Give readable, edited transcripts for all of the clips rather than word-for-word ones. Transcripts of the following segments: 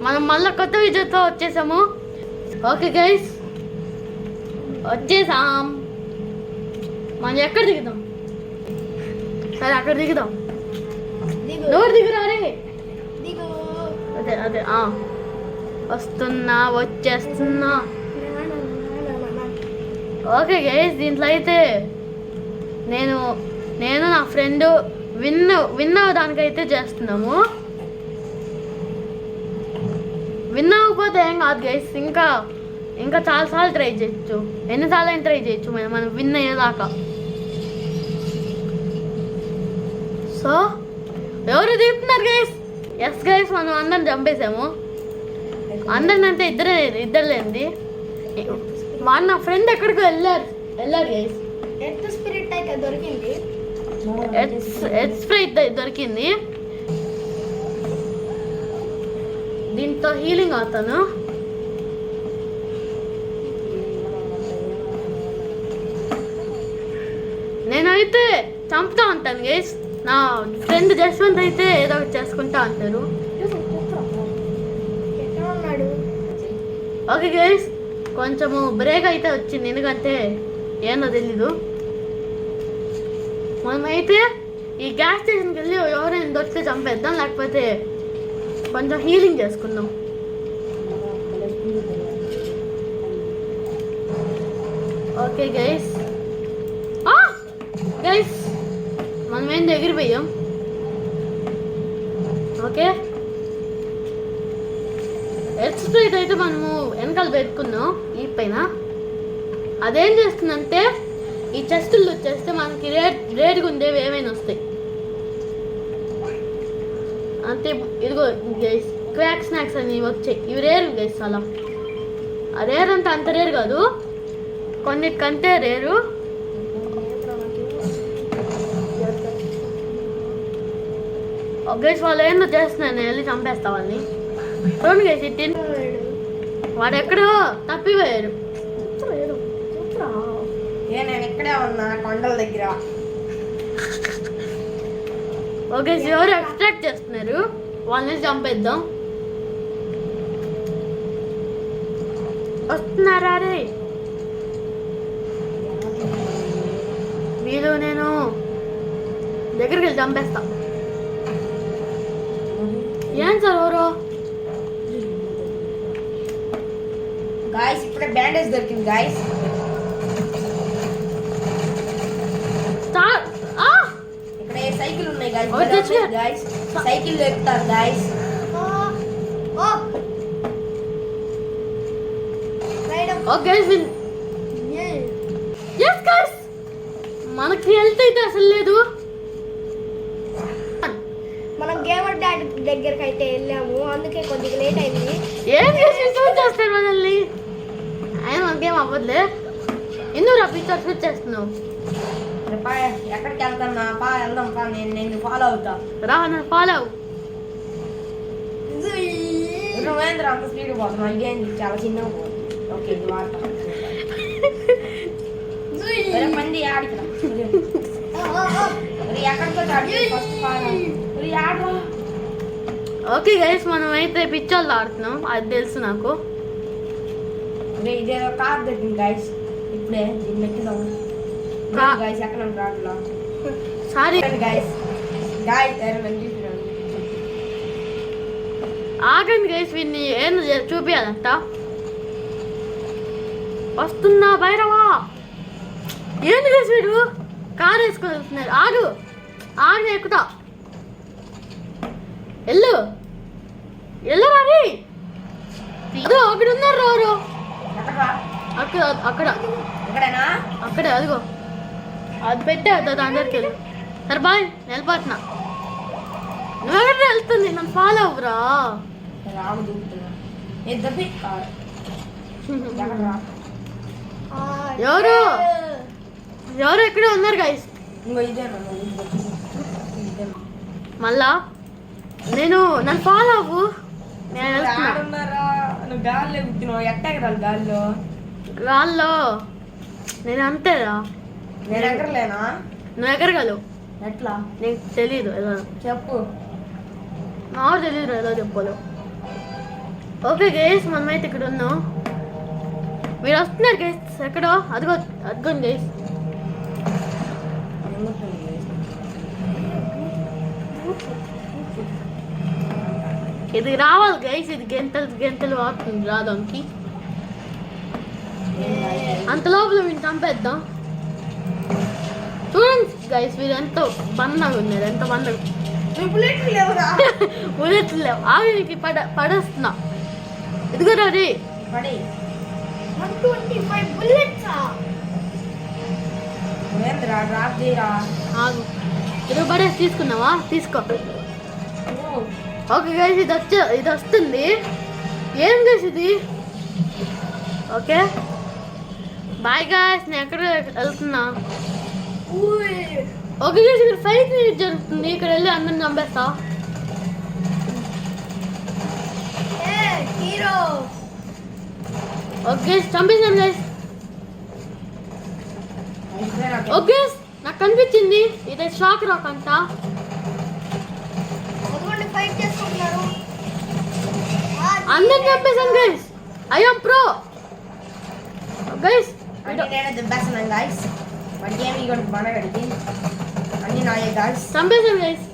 మనం మళ్ళీ కొత్త విజయతో వచ్చేసాము. ఓకే గైస్, వచ్చేసాం. మనం ఎక్కడ దిగుదాం? సరే అక్కడ దిగుదాం. నోరు దిగురా రే. అదే అదే వస్తున్నా, వచ్చేస్తున్నా. ఓకే గైస్, దీంట్లో అయితే నేను నా ఫ్రెండ్ విన్ అవ్వడానికైతే చేస్తున్నాము. విన్ అవ్వకపోతే ఏం కాదు గైస్, ఇంకా చాలాసార్లు ట్రై చేయొచ్చు. ఎన్నిసార్లు అయినా ట్రై చేయొచ్చు మనం విన్ అయ్యేదాకా. సో ఎవరు దిగుతున్నారు గైస్? ఎస్ గైస్, మనం అందరిని చంపేసాము. అందరిని అంటే ఇద్దరు లేండి. నా ఫ్రెండ్ ఎక్కడికో వెళ్ళారు గైస్. దొరికింది. దీంతో హీలింగ్ అవుతాను. నేనైతే చంపుతా ఉంటాను గైస్. నా ఫ్రెండ్ జస్వంత్ అయితే ఏదో ఒకటి చేసుకుంటా అంటారు. ఓకే గైస్, కొంచెము బ్రేక్ అయితే వచ్చింది, ఎందుకంటే ఏందో తెలీదు. మనమైతే ఈ గ్యాస్ స్టేషన్కి వెళ్ళి ఎవరైనా దొరికితే చంపేద్దాం, లేకపోతే కొంచెం హీలింగ్ చేసుకుందాం. ఓకే గైస్, మనం ఏంటి ఎగిరిపోయాం. ఓకే, ఎక్స్ప్రెస్ అయితే మనము వెనకాల పెట్టుకున్నాం ఈ పైన. అదేం చేస్తుందంటే ఈ చెస్టులు వచ్చేస్తే మనకి రేటుగా ఉండేవి ఏమైనా వస్తాయి అంతే. ఇదిగో గైస్, క్వాక్ స్నాక్స్ అని వచ్చాయి. ఇవి రేరు గైస్, చాలా రేర్ అంటే అంత రేరు కాదు, కొన్నిటికంటే రేరు. గైస్, వాళ్ళు ఏందో చేస్తున్నాను, నేను వెళ్ళి చంపేస్తా వాళ్ళని. చూడండి గైస్, వాడు ఎక్కడో తప్పిపోయారు. నేను ఇక్కడే ఉన్నా కొండల దగ్గర. ఓకే, ఎవరు ఎక్స్ట్రాక్ట్ చేస్తున్నారు, వాళ్ళని చంపేద్దాం. వస్తున్నారా రే వీళ్ళు? నేను దగ్గరికి వెళ్ళి చంపేస్తా. ఏం సార్ ఎవరు? గాయ్స్, ఇప్పుడే బ్యాండేజ్ దొరికింది గాయ్స్. ఇక్కడ సైకిల్ ఉన్నాయి గాయ్స్. సైకిల్ ఎక్కుతారు గాయ్స్. మనకి హెల్త్ అయితే అసలు లేదు. మనం గేమర్ డాడీ దగ్గరికి అయితే వెళ్ళాము, అందుకే కొద్దిగా లేట్ అయింది. ఏం చేస్తారు మనల్ని? ఆయన మనకేం అవ్వదులే. ఎందుకు రా పిక్చర్ షూట్ చేస్తున్నావు? ఎక్కడికి వెళ్తాను? వెళ్దాం పా, నేను ఫాలో అవుతా. రా, నన్ను ఫాలో అవ్వు. నువ్వేంద్ర అంత స్పీడ్ పోతున్నావు? ఇదేంటి చాలా చిన్నగా పోతుంది. ఓకే, ఇది వాడతా. మంది ఆడికి ఎక్కడికో ఫస్ట్. ఓకే గైస్, మనం అయితే పిచ్చోళ్ళు ఆడుతున్నాం, అది తెలుసు నాకు. ఇదేదో కార్ దొరికింది గైస్, ఇప్పుడే దీన్ని ఎక్కిదాం గైస్. ఎక్కడ రాట్లా సారీ గైస్. ఆగండి గైస్, వీడిని ఏం చూపించాలంట. వస్తున్నా భైరవా. ఏంది గైస్, వీడు కారు వేసుకొని వెళ్తున్నారు. ఆగు ఎక్కుతా. ఎల్లు మరి. అదో అక్కడ ఉన్నారు ఎవరు? అక్కడ అక్కడే, అదిగో అది పెట్టే దాని దగ్గరికి వెళ్ళు. సరే బాయ్, వెళ్ళిపోతున్నా. నువ్వెక్కడ వెళ్తుంది? నన్ను ఫాలో అవ్వరా. ఎవరు ఎక్కడే ఉన్నారు గైస్. మళ్ళా నన్ను ఫాలో అవ్వు. నేను గాల్లో నేను అంతేరా. నేను ఎగరలేనా? నువ్వు ఎగరగలవు. ఎట్లా? నీకు తెలీదు ఎలా చెప్పు. నాకు తెలీదు ఎలా చెప్పాలో. ఓకే గైస్ మనమైతే ఇక్కడ ఉన్నాం. మీరు వస్తున్నారు గైస్ ఎక్కడో అదిగోండి గైస్. ఇది రావాలి గైస్. ఇది గంటలు అవుతుంది రావడానికి. అంత లోపల వీళ్ళు చంపేద్దాం. చూడండి గైస్ వీరు ఎంతో బంధంగా ఉన్నారు. ఎంత బంధంగా బుల్లెట్లు లేవురా. బుల్లెట్లు లేవు. ఆవికి పడేస్తున్నా. ఇదిగో రీ 125 bullets. డ్రాప్ చేయరా. ఆగు. ఇదిగో పడేసి తీసుకున్నావా? తీసుకో. ఓకే గైస్ ఇది వస్తుంది. ఏం గైస్ ఇది? Okay bye guys. నేను ఎక్కడ వెళ్తున్నా? ఓకే గైస్ ఇక్కడ ఫైట్ జరుగుతుంది. ఇక్కడ వెళ్ళి అందరిని చంపేస్తా. హీరో ఓకే చంపేసాను గైస్. ఓకే నాకు కనిపించింది ఇది షాక్ రాక్ అంట. అదిగోండి ఫైట్ చేసుకుంటున్నారు. అందరిని చంపేసాను గైస్. I'm pro guys. నేను దింపేస్తున్నాను గైస్. మరి ఏమి ఇక్కడ బాగా అన్ని నాయే గైస్. చంపేసాను గైస్.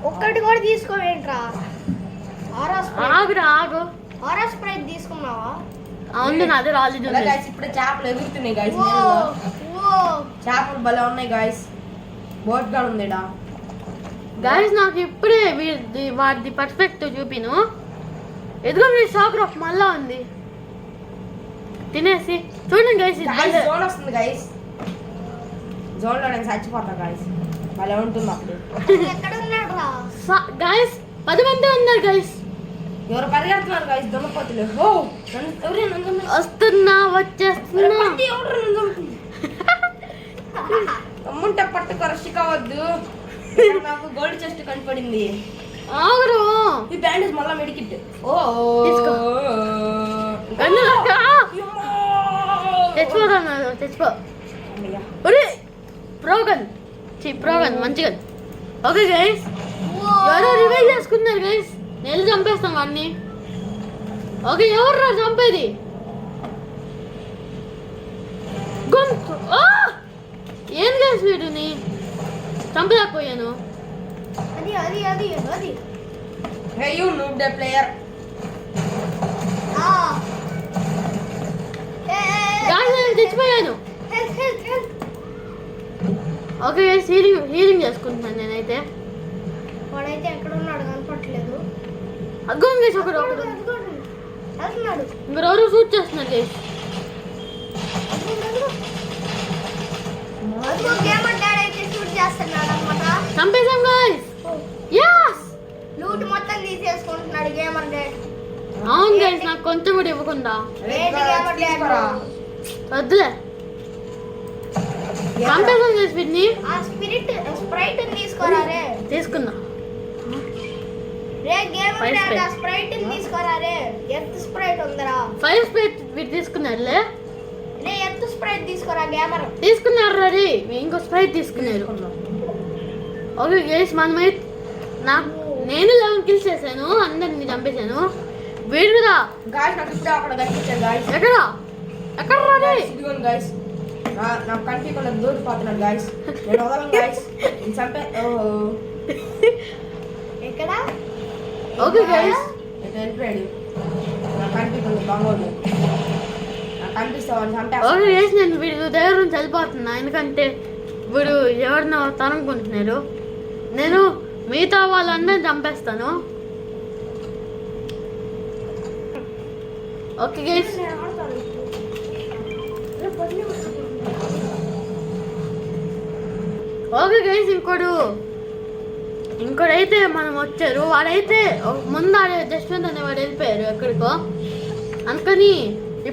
ఒక్కటి కూడా తీసుకోవేంట్రా? ఆగు. ఆర్ఎస్ స్ప్రైట్ తీసుకున్నావా? అవును నాది రాలేదు. గైస్ ఇప్పుడు చేపలు ఎగురుతున్నాయి గైస్. ఓ చేపలు భలే ఉన్నాయి గైస్. బోట్ గా ఉందిడా గైస్. నాకు ఇప్పుడే వాడి పర్స్పెక్టివ్ చూపిను. ఎదుగు మీ షాక్ రాక్ మళ్ళా ఉంది. తినేసి చూడండి గైస్. జోన్ వస్తుంది గైస్. జోన్ లో నేను చచ్చిపోతా గైస్. భలే ఉంటుంది అప్పుడు. ఎక్కడ ఉన్నాడు రా? గైస్ 10 మంది ఉన్నారు గైస్. ఎవరు పరిగెడుతున్నారు గైస్? దొంగపోతులు. ఓ వస్తున్నా వచ్చేస్తున్నా. అమ్ముంటే పట్టుకు రష్ కావద్దు. నాకు గోల్డ్ చెస్ట్ కనపడింది. ఆగురు. ఈ బ్యాండేజ్ మళ్ళా మెడికిట్. ఓ తీసుకో. తెచ్చిపో. ప్రోగన్ మంచిగా. ఓకే గైస్ ఎవరో రివైవ్ చేసుకున్నారు గైస్. నేను చంపేస్తాం వాడిని. ఓకే ఎవరు చంపేది? గొంతు ఏం గైస్ వీడిని చంపలేకపోయాను. అది hey you noob the player. Guys నేను చచ్చిపోయాను. ఓకే గైస్ హీలింగ్ చేసుకుంటున్నాను నేనైతే. వాడైతే ఎక్కడ ఉన్నాడు కనపట్లేదు. అగ్గం గైస్ ఒకడు వెళ్తున్నాడు. ఇంకెవరు షూట్ చేస్తున్నారు గైస్. అదిగో గేమర్ డాడ్ అయితే షూట్ చేస్తున్నాడు అన్నమాట. చంపేసాం గైస్. yes లూట్ మొత్తం తీసేసుకుంటున్నాడు గేమర్ డాడ్. అవును గైస్ నాకు కొంచెం కూడా ఇవ్వకుండా. ఏంటి గేమర్ డాడ్? వద్దులే. చంపేసాం గైస్ వీడిని. ఆ స్ప్రైట్ తీసుకోరా రే. తీసుకుందా రే గేమర్ డాడ్ ఆ స్ప్రైట్ తీసుకోరా రే. ఎర్త్ స్ప్రైట్ ఉందరా? 5 స్ప్రైట్ వీడు తీసుకున్నారులే. రే ఎర్త్ స్ప్రైట్ తీసుకోరా గేమర్. తీసుకున్నారు రీ. ఇంకో స్ప్రైట్ తీసుకున్నారు. ఓకే గైస్ నేను 11 కిల్స్ చేశాను. అందరిని చంపేశాను. వీడు కదా గాయ్స్ నాకు ఇప్పుడే అక్కడ కనిపించాడు గాయ్స్. ఎక్కడ రా రే? ఇదిగోండి గాయ్స్. నాకు కనిపించకుండా దూరిపోతున్నాడు గాయ్స్. నేను వదలను గాయ్స్. నేను చంపే. ఎక్కడ? ఓకే గైస్ నేను వెళ్ళిపోయాడు. నాకు కనిపించకుండా బాగోదు. నాకు కనిపిస్తావని చంపే. ఓకే గైస్ నేను వీడు దగ్గర నుంచి వెళ్ళిపోతున్నా. ఎందుకంటే వీడు ఎవరినో తనుకుంటున్నారు. నేను మిగతా వాళ్ళందరిని చంపేస్తాను. ఓకే గైస్ ఓకే గైస్ ఇంకోడైతే మనం వచ్చారు. వాడైతే ముందు జస్వంత్ అనే వాడు వెళ్ళిపోయారు ఎక్కడికో. అందుకని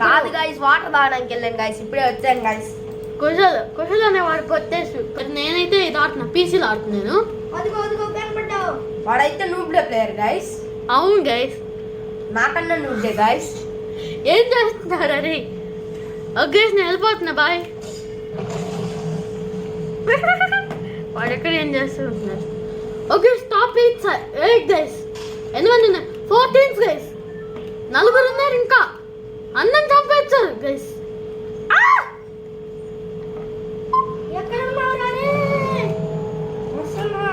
కాదు గాయ్స్ వాటర్ తాగడానికి వెళ్ళాను గాయ్స్. ఇప్పుడే వచ్చాను గాయ్స్. కుశల్ అనే వాడికి వచ్చేసి నేనైతే ఇది ఆడుతున్నా. పీసీలో ఆడుతున్నాను. అదిగో కనపడ్డావు. వాడైతే నూబ్డే ప్లేయర్ గాయ్స్. అవును గైస్ నాకన్నా నూబ్డే గాయ్స్. ఏం చేస్తున్నారు అది? ఓకే నేను వెళ్ళిపోతున్నా. బాయ్. వాడు ఎక్కడ ఏం చేస్తున్నారు? Okay stop it guys. ఎంతమంది ఉన్నారు? 14 గైస్. 4 ఉన్నారు ఇంకా. అందరం చంపేస్తారు గైస్. ఎక్కడ ఉన్నావు రే? వస్తున్నా.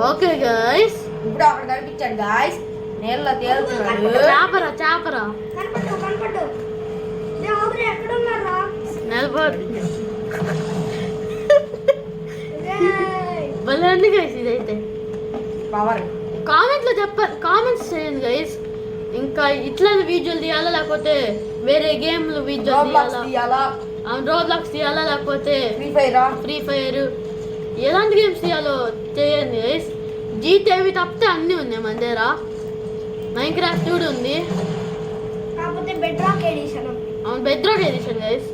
Okay guys. ఇప్పుడు అక్కడ కనిపించాడు గాయస్, నీళ్ళలో తేలుతున్నాడు. చాపరా కనపడ్డు. రే ఆగురే, ఎక్కడ ఉన్నారా? నిలబడి రేయ్. భలే ఉంది గైస్ ఇదైతే. పవర్ కామెంట్స్ చేయండి గైస్. ఇంకా ఇట్లా వీడియోలు తీయాలా లేకపోతే వేరే గేమ్లు వీడియోలు తీయాలా? రోబ్లాక్స్ తీయాలా లేకపోతే ఫ్రీ ఫైర్ ఎలాంటి గేమ్స్ తీయాలో చేయండి గైస్. జీటీవీ తప్పితే అన్నీ ఉన్నాయి మన దగ్గర. మైన్క్రాఫ్ట్ కూడా ఉంది. కాకపోతే బెడ్ రాక్ ఎడిషన్. అవును బెడ్రాక్ ఎడిషన్ గైస్.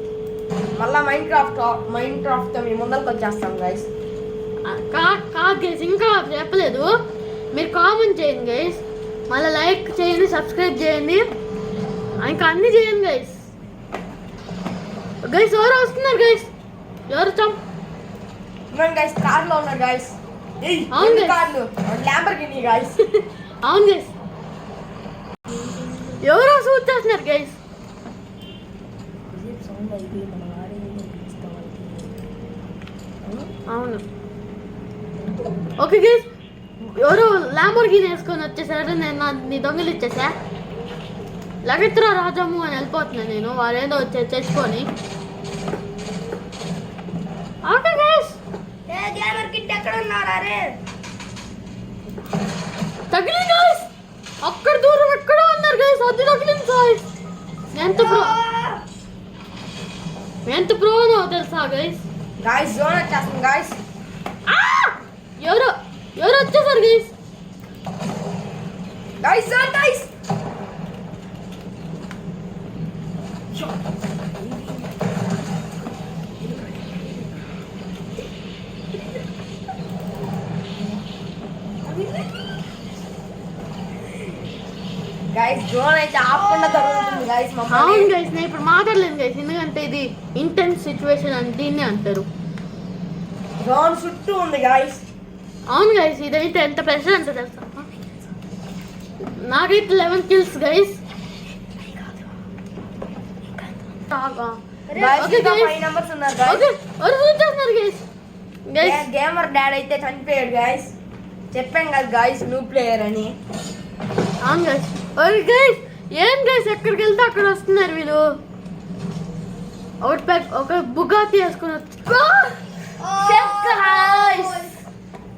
మళ్ళా మైన్క్రాఫ్ట్ తో మేము ముందరకు వచ్చేస్తాం గైస్. కాదు గైస్, ఇంకా చెప్పలేదు. మీరు కామెంట్ చేయండి గైస్, మళ్ళీ లైక్ చేయండి, సబ్స్క్రైబ్ చేయండి, ఇంకా అన్నీ చేయండి గైస్. గైస్ ఎవరు వస్తున్నారు గైస్? ఎవరు ఇవ్వండి గైస్, కార్ లో ఉన్నారు గైస్. అవును guys. కార్లు ల్యాంబర్గిని గైస్. అవును గైస్, ఎవరో షూట్ చేస్తున్నారు గైస్. అవును ఓకే గైస్, ఎవరు ల్యాంబోర్గిని వేసుకొని వచ్చేసారు. నేను నీ దొంగలు ఇచ్చేసా. లగెత్రా రాజమ్ము అని వెళ్ళిపోతున్నా నేను. వాళ్ళేదో చచ్చిపోని. ఓకే గైస్, ఏ గేమర్ కిట్ ఎక్కడ ఉన్నారా రే? తగిలి గైస్. అక్కడ దూరం ఎక్కడో ఉన్నారు గైస్. అది తగిలింది గైస్. ఎంత ప్రోనో తెలుసా గైస్. గైస్ జోన్ వచ్చేస్తాం గైస్. ఎవరు వచ్చేసారు guys. Guys zone guys. Guys zone అయితే ఆపకుండా జరుగుతుంది గైస్. అవును గైస్, నేను ఇప్పుడు మాట్లాడలేను గైస్, ఎందుకంటే ఇది ఇంటెన్స్ సిచ్యువేషన్ అని దీన్నే అంటారు. జోన్ చుట్టూ ఉంది గైస్. అవును గైస్, ఇదైతే ఎంత ప్రెషర్ ఎంత తెలుసా. నాకైతే 11 kills గైస్. గేమర్ డాడ్ అయితే చనిపోయాడు గైస్. చెప్పాం కదా గైస్, న్యూ ప్లేయర్ అని. అవును గైస్. గైస్ ఏం గైస్, ఎక్కడికి వెళ్తే అక్కడ వస్తున్నారు వీళ్ళు. ఒక బుగాతి వేసుకుని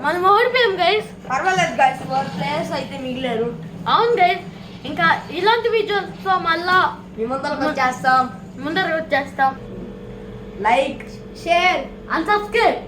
మనం ఓడిపోయాం గైస్. పర్వాలేదు గైస్, 4 ప్లేయర్స్ అయితే మిగిలారు. అవును గైస్, ఇంకా ఇలాంటి వీడియోస్ తో మళ్ళా మీ ముందరకు వచ్చేస్తాం. వచ్చేస్తాం. Like, share and subscribe.